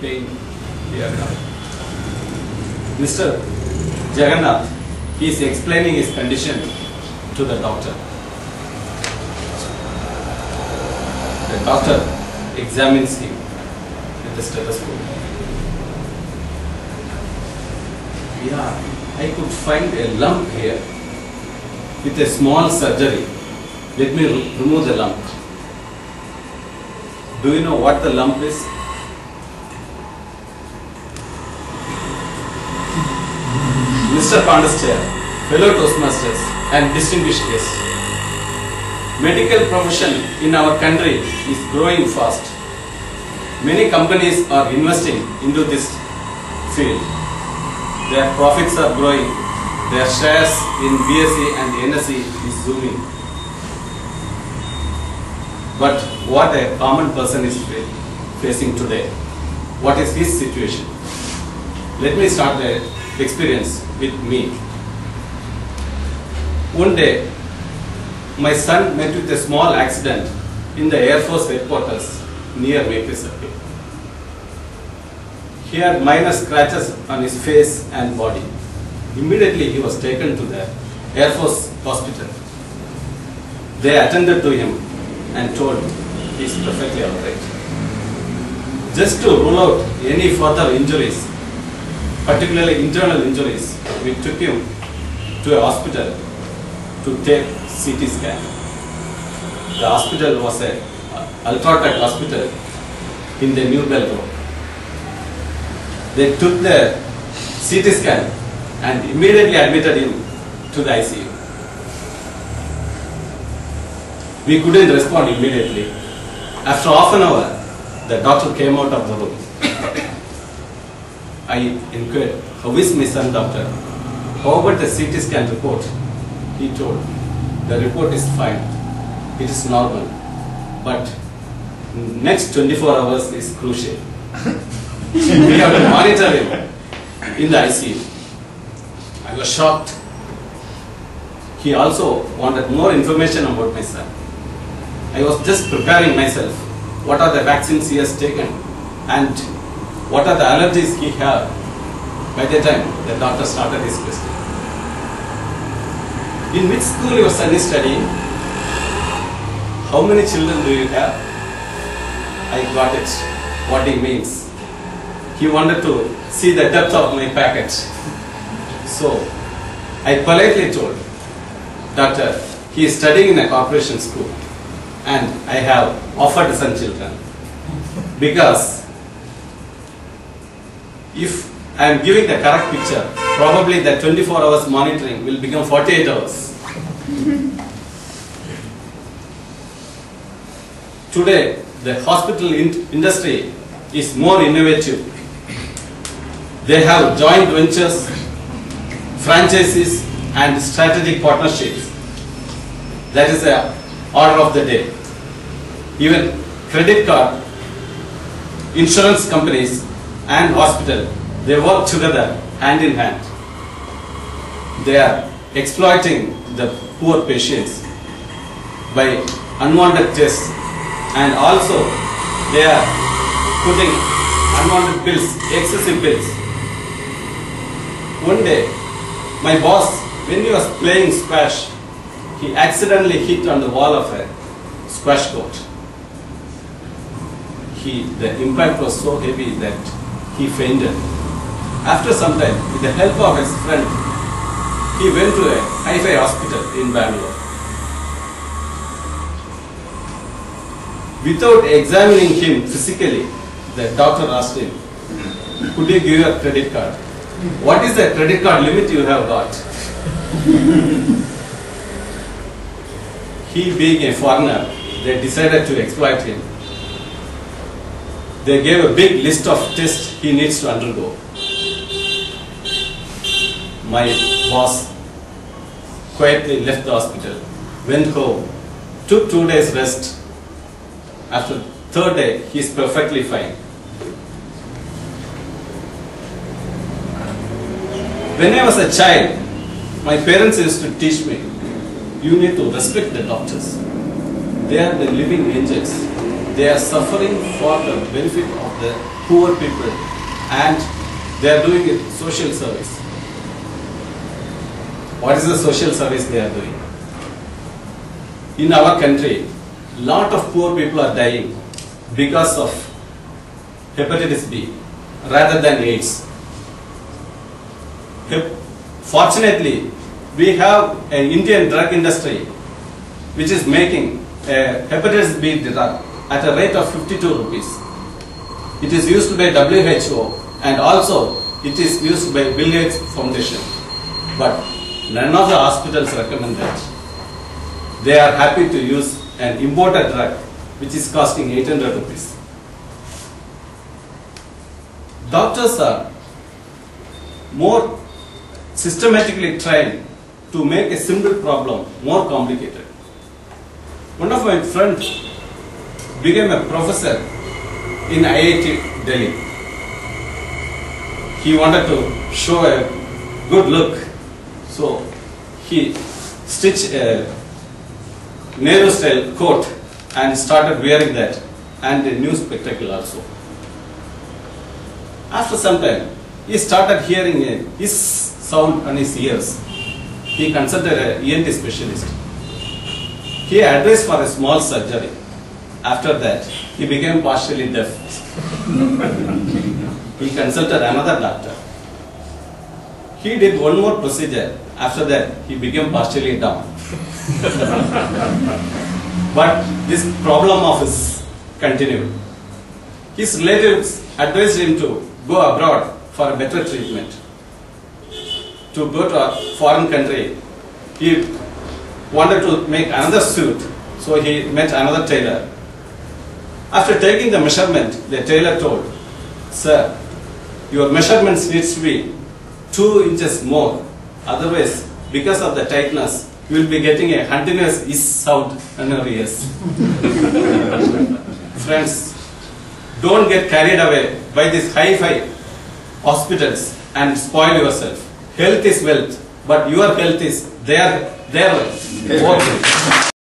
pain here now. Mr. Jagannath, he is explaining his condition to the doctor. The doctor examines him with the stethoscope. Yeah, I could find a lump here. With a small surgery, let me remove the lump. Do you know what the lump is? Mr. Pandaschair, fellow Toastmasters and distinguished guests. Medical profession in our country is growing fast. Many companies are investing into this field. Their profits are growing. Their shares in BSE and NSE is zooming. But what a common person is facing today? What is his situation? Let me start the experience with me. One day, my son met with a small accident in the Air Force headquarters near Maple Circle. He had minor scratches on his face and body. Immediately he was taken to the Air Force hospital. They attended to him and told he is perfectly alright. Just to rule out any further injuries, particularly internal injuries, we took him to a hospital to take CT scan. The hospital was a Ultratech hospital in the New Bell Road. They took the CT scan and immediately admitted him to the ICU. We couldn't respond immediately. After half an hour, the doctor came out of the room. I inquired, how is my son, doctor? How about the CT scan report? He told, the report is fine. It is normal. But next 24 hours is crucial. We have to monitor him in the ICU. I was shocked. He also wanted more information about my son. I was just preparing myself. What are the vaccines he has taken? And what are the allergies he has? By the time the doctor started his question. In which school your son is studying? How many children do you have? I got it, what he means. He wanted to see the depth of my package. So, I politely told, Doctor, he is studying in a corporation school and I have offered some children. Because if I am giving the correct picture, probably the 24 hours monitoring will become 48 hours. Today, the hospital industry is more innovative. They have joint ventures, franchises and strategic partnerships. That is the order of the day. Even credit card, insurance companies and hospital, they work together hand in hand. They are exploiting the poor patients by unwanted tests, and also they are putting unwanted bills, excessive bills. One day, my boss, when he was playing squash, he accidentally hit on the wall of a squash court. The impact was so heavy that he fainted. After some time, with the help of his friend, he went to a hi-fi hospital in Bangalore. Without examining him physically, the doctor asked him, could you give your credit card? What is the credit card limit you have got? He being a foreigner, they decided to exploit him. They gave a big list of tests he needs to undergo. My boss quietly left the hospital, went home, took 2 days rest. After third day, he is perfectly fine. When I was a child, my parents used to teach me, you need to respect the doctors. They are the living angels. they are suffering for the benefit of the poor people, and they are doing a social service. What is the social service they are doing? In our country, lot of poor people are dying because of hepatitis B rather than AIDS. Fortunately, we have an Indian drug industry which is making a hepatitis B drug at a rate of 52 rupees. It is used by WHO and also it is used by Bill Gates Foundation. But none of the hospitals recommend that. They are happy to use an imported drug which is costing 800 rupees. Doctors are more systematically trained to make a simple problem more complicated. One of my friends became a professor in IIT Delhi. He wanted to show a good look, so he stitched a Nehru style coat and started wearing that, and a new spectacle also. After some time, he started hearing his sound on his ears. He consulted an ENT specialist. He advised for a small surgery. After that, he became partially deaf. He consulted another doctor. He did one more procedure. After that, he became partially dumb. But this problem of his continued. His relatives advised him to go abroad for a better treatment. To go to a foreign country, he wanted to make another suit, so he met another tailor. After taking the measurement, the tailor told, "Sir, your measurements needs to be 2 inches more. Otherwise, because of the tightness, you will be getting a continuous hiss sound in your ears." Friends, don't get carried away by these hi-fi hospitals and spoil yourself. Health is wealth, but your health is their wealth. Okay.